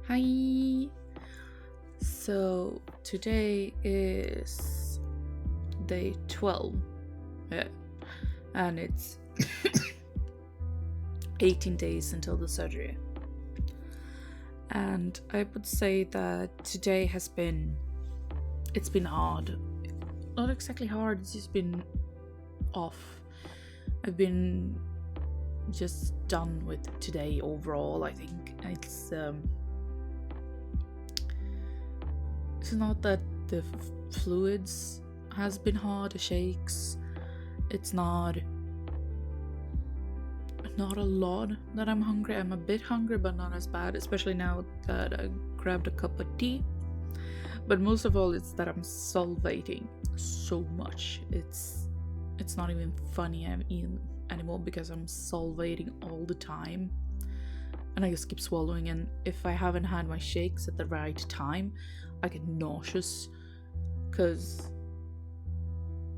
Hi! So today is day 12, yeah, and it's 18 days until the surgery. And I would say that today it's been hard. Not exactly hard, it's just been off. I've been just done with today overall. I think it's not that the fluids has been hard, the shakes. It's not a lot that I'm hungry. I'm a bit hungry, but not as bad, especially now that I grabbed a cup of tea. But most of all, it's that I'm salivating so much. It's not even funny anymore because I'm salivating all the time. And I just keep swallowing, and if I haven't had my shakes at the right time, I get nauseous, because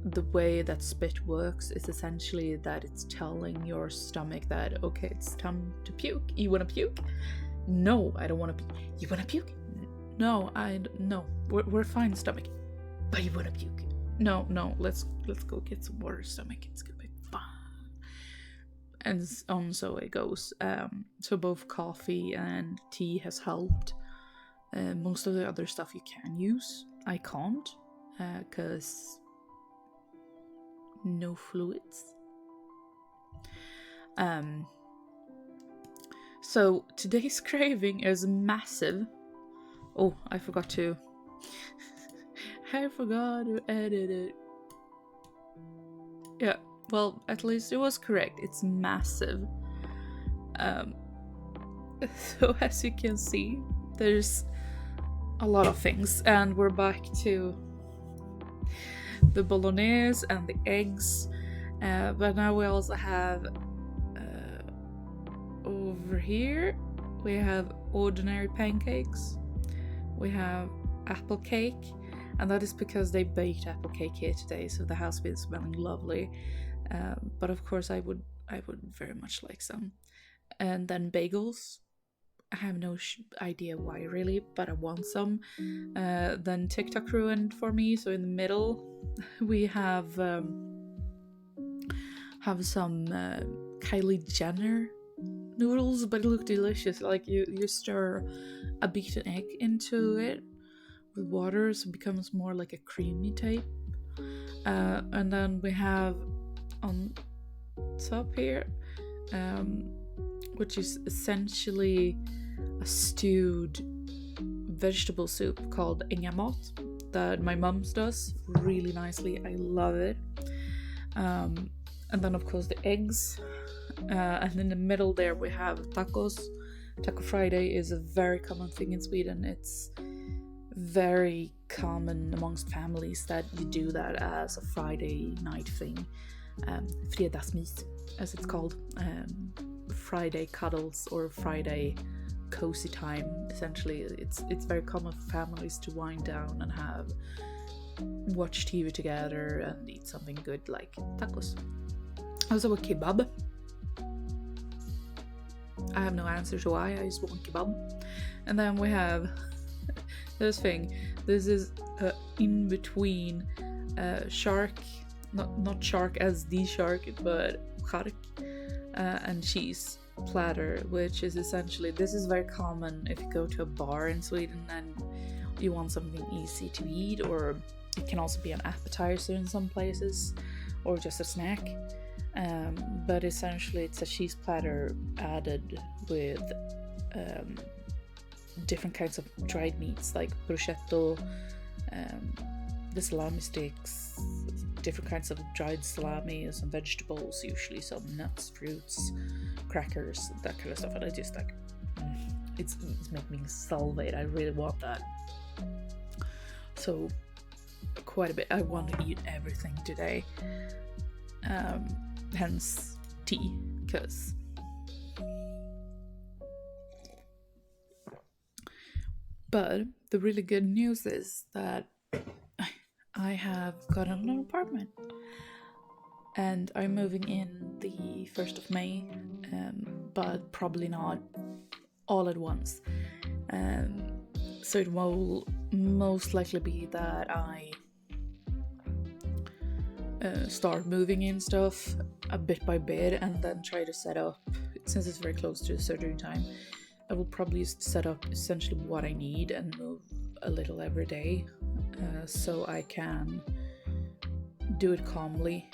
the way that spit works is essentially that it's telling your stomach that, okay, it's time to puke. You want to puke? No, I don't want to puke. You want to puke? No, we're fine, stomach. But you want to puke? No, let's go get some water, stomach. It's gonna be fine. And so it goes. So both coffee and tea has helped. Most of the other stuff you can use, I can't, because no fluids. So today's craving is massive. Oh, I forgot to edit it. Yeah, well, at least it was correct. It's massive. So as you can see, there's a lot of things, and we're back to the bolognese and the eggs, but now we also have over here we have ordinary pancakes, we have apple cake, and that is because they baked apple cake here today, so the house is smelling lovely. But of course I would very much like some. And then bagels. I have no idea why really, but I want some. Then TikTok ruined for me, so in the middle we have some Kylie Jenner noodles, but it look delicious. Like you stir a beaten egg into it with water, so it becomes more like a creamy type. And then we have on top here, which is essentially a stewed vegetable soup called ingamat that my mom's does really nicely. I love it. And then of course the eggs, and in the middle there we have tacos. Taco Friday is a very common thing in Sweden. It's very common amongst families that you do that as a Friday night thing. Fredagsmys, as it's called. Friday cuddles or Friday cozy time. Essentially, it's very common for families to wind down and watch TV together and eat something good like tacos. Also a kebab. I have no answer to why, I just want kebab. And then we have this thing. This is in between shark, not shark as the shark, but chark, and cheese platter, which is essentially, this is very common if you go to a bar in Sweden and you want something easy to eat, or it can also be an appetizer in some places, or just a snack. But essentially it's a cheese platter added with different kinds of dried meats like prosciutto, the salami sticks, different kinds of dried salami, some vegetables, usually some nuts, fruits, crackers, that kind of stuff. And I just like, it's making me salivate. I really want that. So quite a bit. I want to eat everything today. Hence tea, because but the really good news is that I have gotten an apartment, and I'm moving in the 1st of May, but probably not all at once. So it will most likely be that I start moving in stuff a bit by bit and then try to set up, since it's very close to the surgery time, I will probably set up essentially what I need and move a little every day, so I can do it calmly.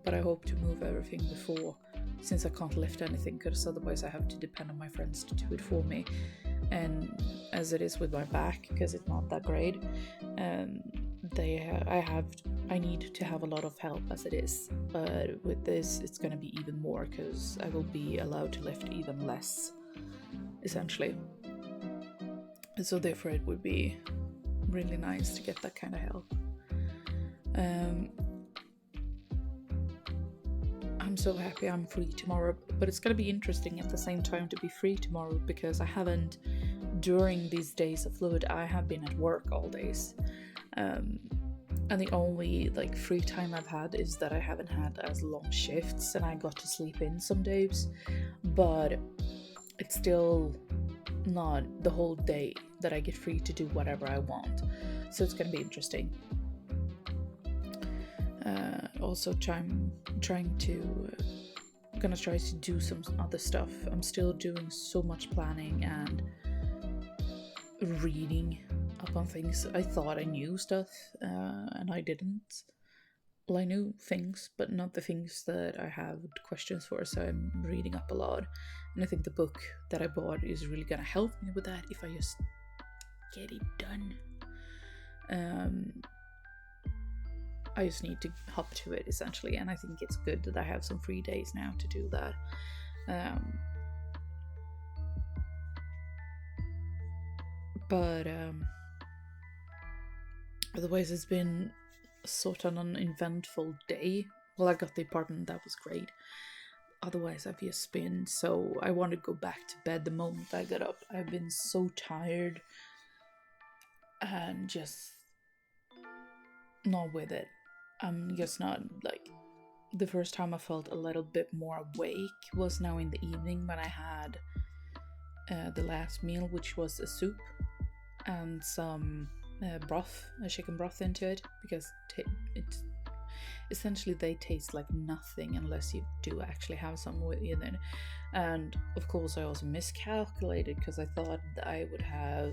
But I hope to move everything before, since I can't lift anything, because otherwise I have to depend on my friends to do it for me. And as it is with my back, because it's not that great, I need to have a lot of help as it is. But with this, it's going to be even more, because I will be allowed to lift even less, essentially. So therefore, it would be really nice to get that kind of help. I'm so happy I'm free tomorrow, but it's gonna be interesting at the same time to be free tomorrow, because I haven't, during these days of fluid, I have been at work all days, and the only like free time I've had is that I haven't had as long shifts and I got to sleep in some days, but it's still not the whole day that I get free to do whatever I want, so it's gonna be interesting. Also trying to gonna try to do some other stuff. I'm still doing so much planning and reading up on things. I thought I knew stuff, and I didn't. Well, I knew things, but not the things that I have questions for, so I'm reading up a lot. And I think the book that I bought is really gonna help me with that if I just get it done. I just need to hop to it, essentially, and I think it's good that I have some free days now to do that. But otherwise, it's been sort of an uneventful day. Well, I got the apartment, that was great. Otherwise, I've just been so... I want to go back to bed the moment I got up. I've been so tired and just not with it. I'm just not, like, the first time I felt a little bit more awake was now in the evening when I had the last meal, which was a soup and some broth, a chicken broth into it, because it's essentially they taste like nothing unless you do actually have some with you then. And of course I also miscalculated, because I thought that I would have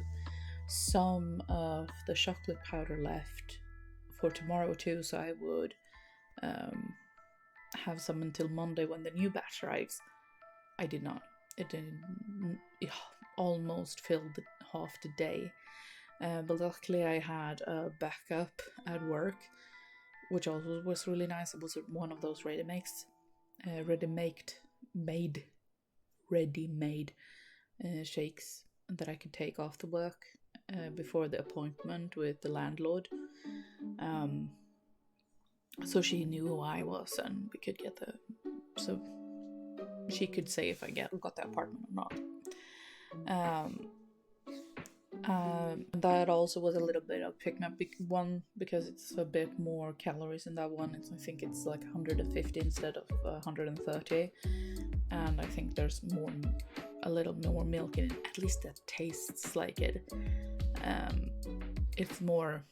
some of the chocolate powder left for tomorrow too, so I would have some until Monday when the new batch arrives. I did not. It almost filled half the day, but luckily I had a backup at work, which also was really nice. It was one of those ready-made shakes that I could take after work before the appointment with the landlord. So she knew who I was, and we could get so she could say if I got the apartment or not. That also was a little bit of picking up one, because it's a bit more calories in that one. I think it's like 150 instead of 130, and I think there's a little more milk in it. At least that tastes like it. It's more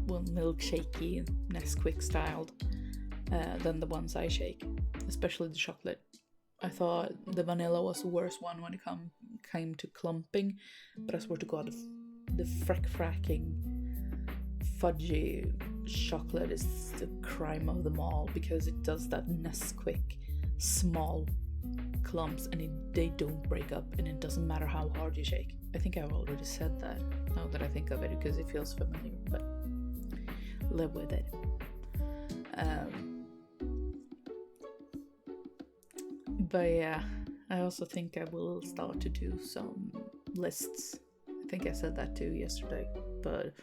milkshakey, Nesquik styled than the ones I shake, especially the chocolate. I thought the vanilla was the worst one when it came to clumping, but I swear to God, the fracking fudgy chocolate is the crime of them all, because it does that Nesquik small clumps and they don't break up, and it doesn't matter how hard you shake. I think I've already said that now that I think of it, because it feels familiar, but live with it. But yeah, I also think I will start to do some lists. I think I said that too yesterday, but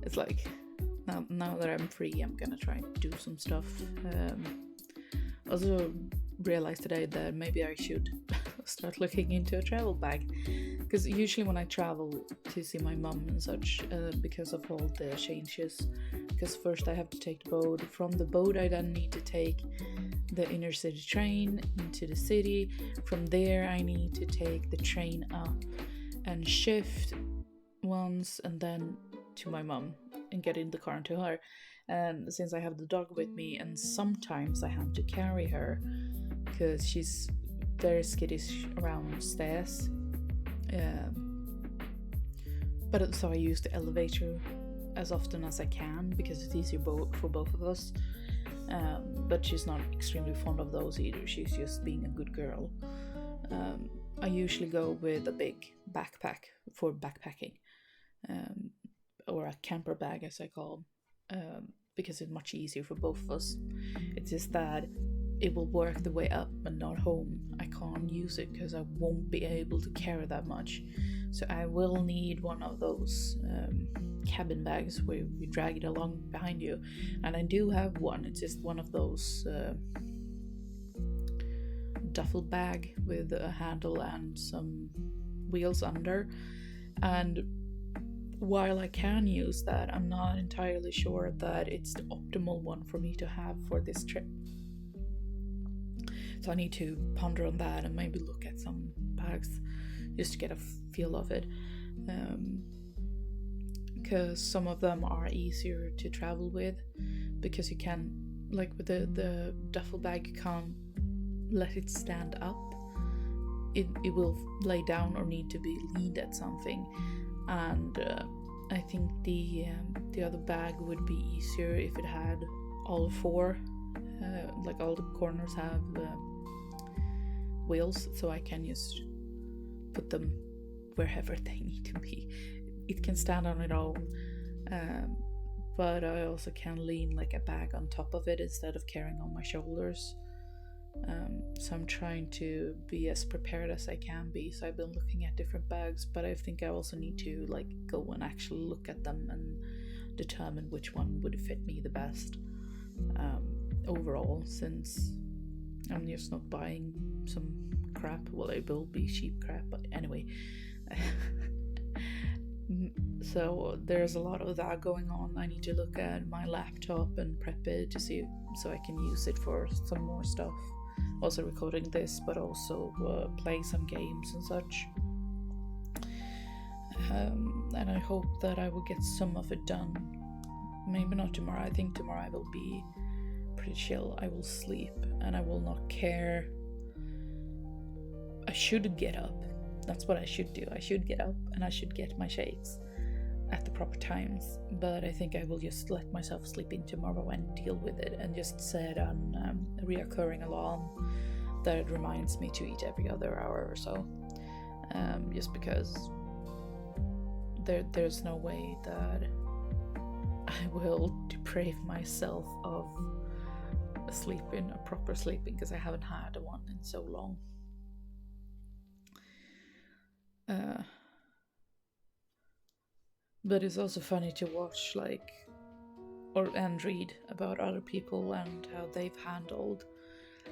it's like now that I'm free, I'm gonna try and do some stuff. Also realized today that maybe I should start looking into a travel bag, because usually when I travel to see my mum and such, because of all the changes, because first I have to take the boat. From the boat I then need to take the inner city train into the city. From there I need to take the train up and shift once, and then to my mum and get in the car and to her. And since I have the dog with me, and sometimes I have to carry her because she's very skittish around stairs, but so I use the elevator as often as I can because it's easier for both of us. But she's not extremely fond of those either. She's just being a good girl. I usually go with a big backpack for backpacking, or a camper bag as I call them, because it's much easier for both of us. It's just that it will work the way up but not home. I can't use it because I won't be able to carry that much. So I will need one of those cabin bags where you drag it along behind you. And I do have one. It's just one of those duffel bag with a handle and some wheels under. And while I can use that, I'm not entirely sure that it's the optimal one for me to have for this trip. So I need to ponder on that and maybe look at some bags just to get a feel of it. Because some of them are easier to travel with, because you can, like with the duffel bag, you can't let it stand up. It will lay down or need to be leaned at something. And I think the other bag would be easier if it had all four, like all the corners have wheels, so I can just put them wherever they need to be. It can stand on its own, but I also can lean like a bag on top of it instead of carrying on my shoulders. So I'm trying to be as prepared as I can be. So I've been looking at different bags, but I think I also need to like go and actually look at them and determine which one would fit me the best overall, since I'm just not buying some crap. Well, it will be cheap crap, but anyway. So there's a lot of that going on. I need to look at my laptop and prep it to see so I can use it for some more stuff. Also recording this, but also play some games and such. And I hope that I will get some of it done. Maybe not tomorrow. I think tomorrow I will be pretty chill. I will sleep and I will not care. I should get up. That's what I should do. I should get up and I should get my shakes at the proper times. But I think I will just let myself sleep in tomorrow and deal with it, and just set an a reoccurring alarm that reminds me to eat every other hour or so. Just because there's no way that I will deprive myself of a proper sleeping, because I haven't had one in so long. But it's also funny to watch and read about other people and how they've handled.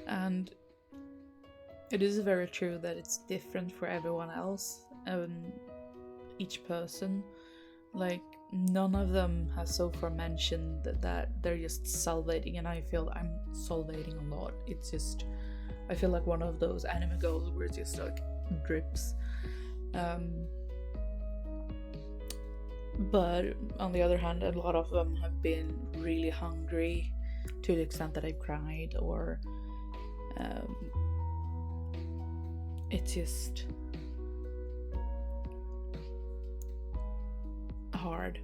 And it is very true that it's different for everyone else, each person. Like, none of them has so far mentioned that they're just salivating, and I feel I'm salivating a lot. It's just, I feel like one of those anime girls where it just like drips. But on the other hand, a lot of them have been really hungry to the extent that I've cried, or it's just hard.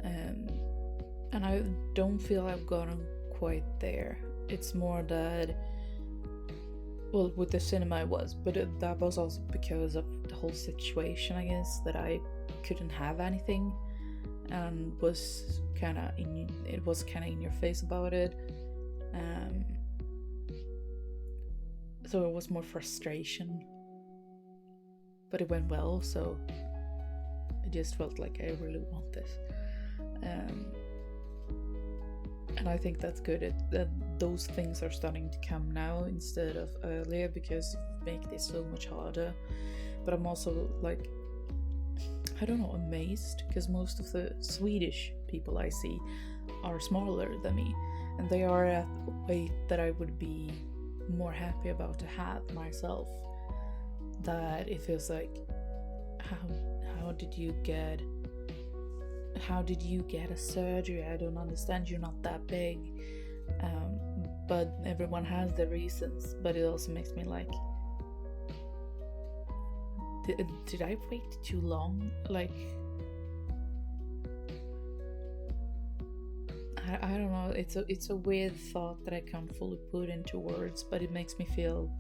And I don't feel I've gotten quite there. It's more that, well, with the cinema I was, but that was also because of the whole situation, I guess, that I couldn't have anything, and was kind of in your face about it. So it was more frustration, but it went well, so I just felt like I really want this. And I think that's good. Those things are starting to come now instead of earlier, because it make this so much harder. But I'm also like, I don't know, amazed, because most of the Swedish people I see are smaller than me, and they are at a weight that I would be more happy about to have myself. That it feels like, how did you get a surgery? I don't understand. You're not that big. But everyone has their reasons. But it also makes me like, did I wait too long? Like, I don't know. It's a weird thought that I can't fully put into words, but it makes me feel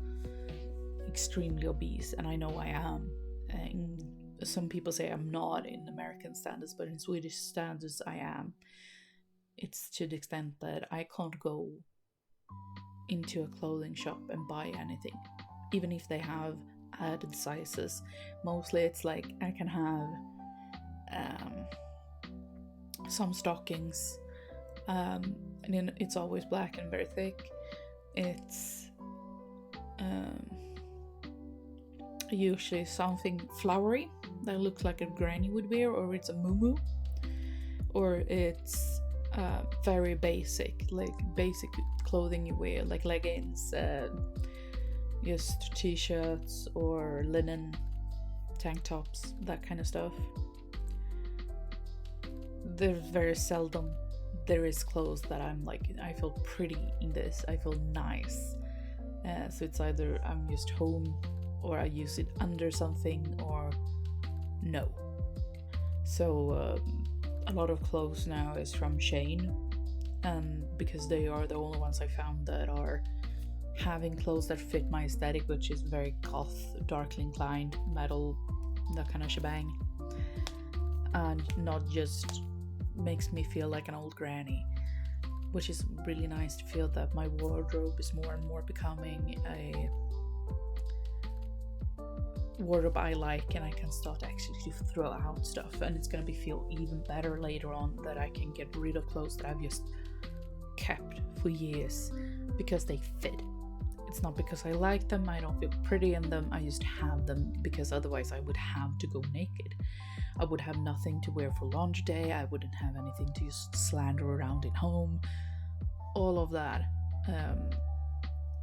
extremely obese, and I know I am. And some people say I'm not in American standards, but in Swedish standards I am. It's to the extent that I can't go into a clothing shop and buy anything, even if they have added sizes. Mostly it's like I can have some stockings, and then it's always black and very thick. It's usually something flowery that looks like a granny would wear, or it's a muumuu, or it's very basic, like basic clothing you wear, like leggings, just t-shirts or linen tank tops, that kind of stuff. There's very seldom there is clothes that I'm like, I feel pretty in this, I feel nice. So it's either I'm just home, or I use it under something, or no. So a lot of clothes now is from Shein, and because they are the only ones I found that are having clothes that fit my aesthetic, which is very goth, darkly inclined, metal, that kind of shebang, and not just makes me feel like an old granny, which is really nice to feel that my wardrobe is more and more becoming a wardrobe I like, and I can start actually to throw out stuff, and it's gonna feel even better later on, that I can get rid of clothes that I've just kept for years because they fit. It's not because I like them, I don't feel pretty in them, I just have them because otherwise I would have to go naked. I would have nothing to wear for laundry day, I wouldn't have anything to just slander around in home, all of that.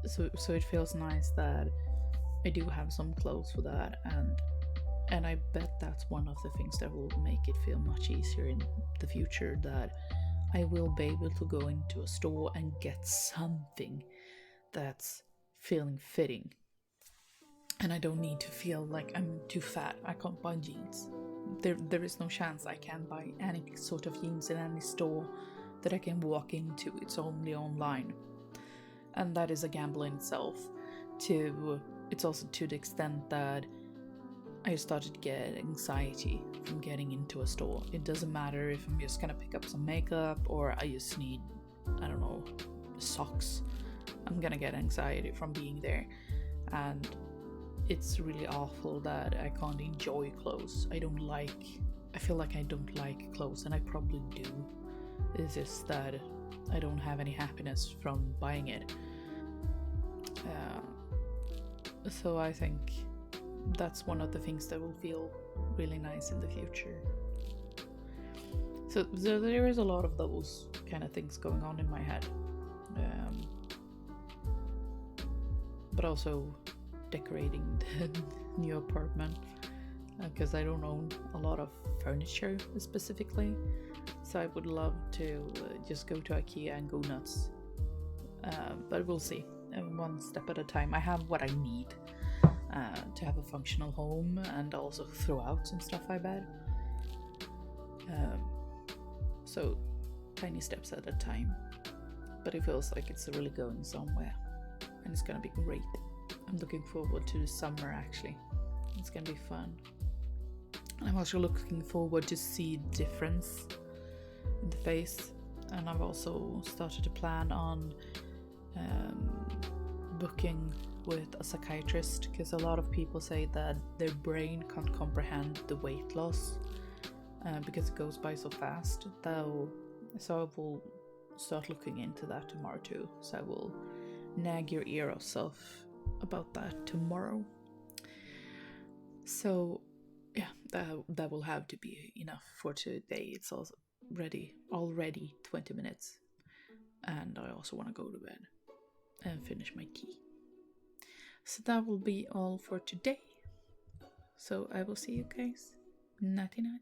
So it feels nice that I do have some clothes for that, and I bet that's one of the things that will make it feel much easier in the future, that I will be able to go into a store and get something that's feeling fitting, and I don't need to feel like I'm too fat. I can't buy jeans. There is no chance I can buy any sort of jeans in any store that I can walk into. It's only online, and that is a gamble in itself. It's also to the extent that I started to get anxiety from getting into a store. It doesn't matter if I'm just gonna pick up some makeup, or I just need, I don't know, socks. I'm gonna get anxiety from being there, and it's really awful that I can't enjoy clothes. I feel like I don't like clothes, and I probably do. It's just that I don't have any happiness from buying it. So I think that's one of the things that will feel really nice in the future. So there is a lot of those kind of things going on in my head. But also decorating the new apartment, because I don't own a lot of furniture specifically, so I would love to just go to IKEA and go nuts, but we'll see, one step at a time. I have what I need to have a functional home, and also throw out some stuff, I bet. So tiny steps at a time, but it feels like it's really going somewhere, and it's gonna be great. I'm looking forward to the summer, actually. It's gonna be fun. I'm also looking forward to see difference in the face, and I've also started to plan on booking with a psychiatrist, because a lot of people say that their brain can't comprehend the weight loss because it goes by so fast. So I will start looking into that tomorrow too. So I will nag your ear off about that tomorrow. So yeah, that will have to be enough for today. It's already 20 minutes, and I also want to go to bed and finish my tea. So that will be all for today. So I will see you guys. Nighty night.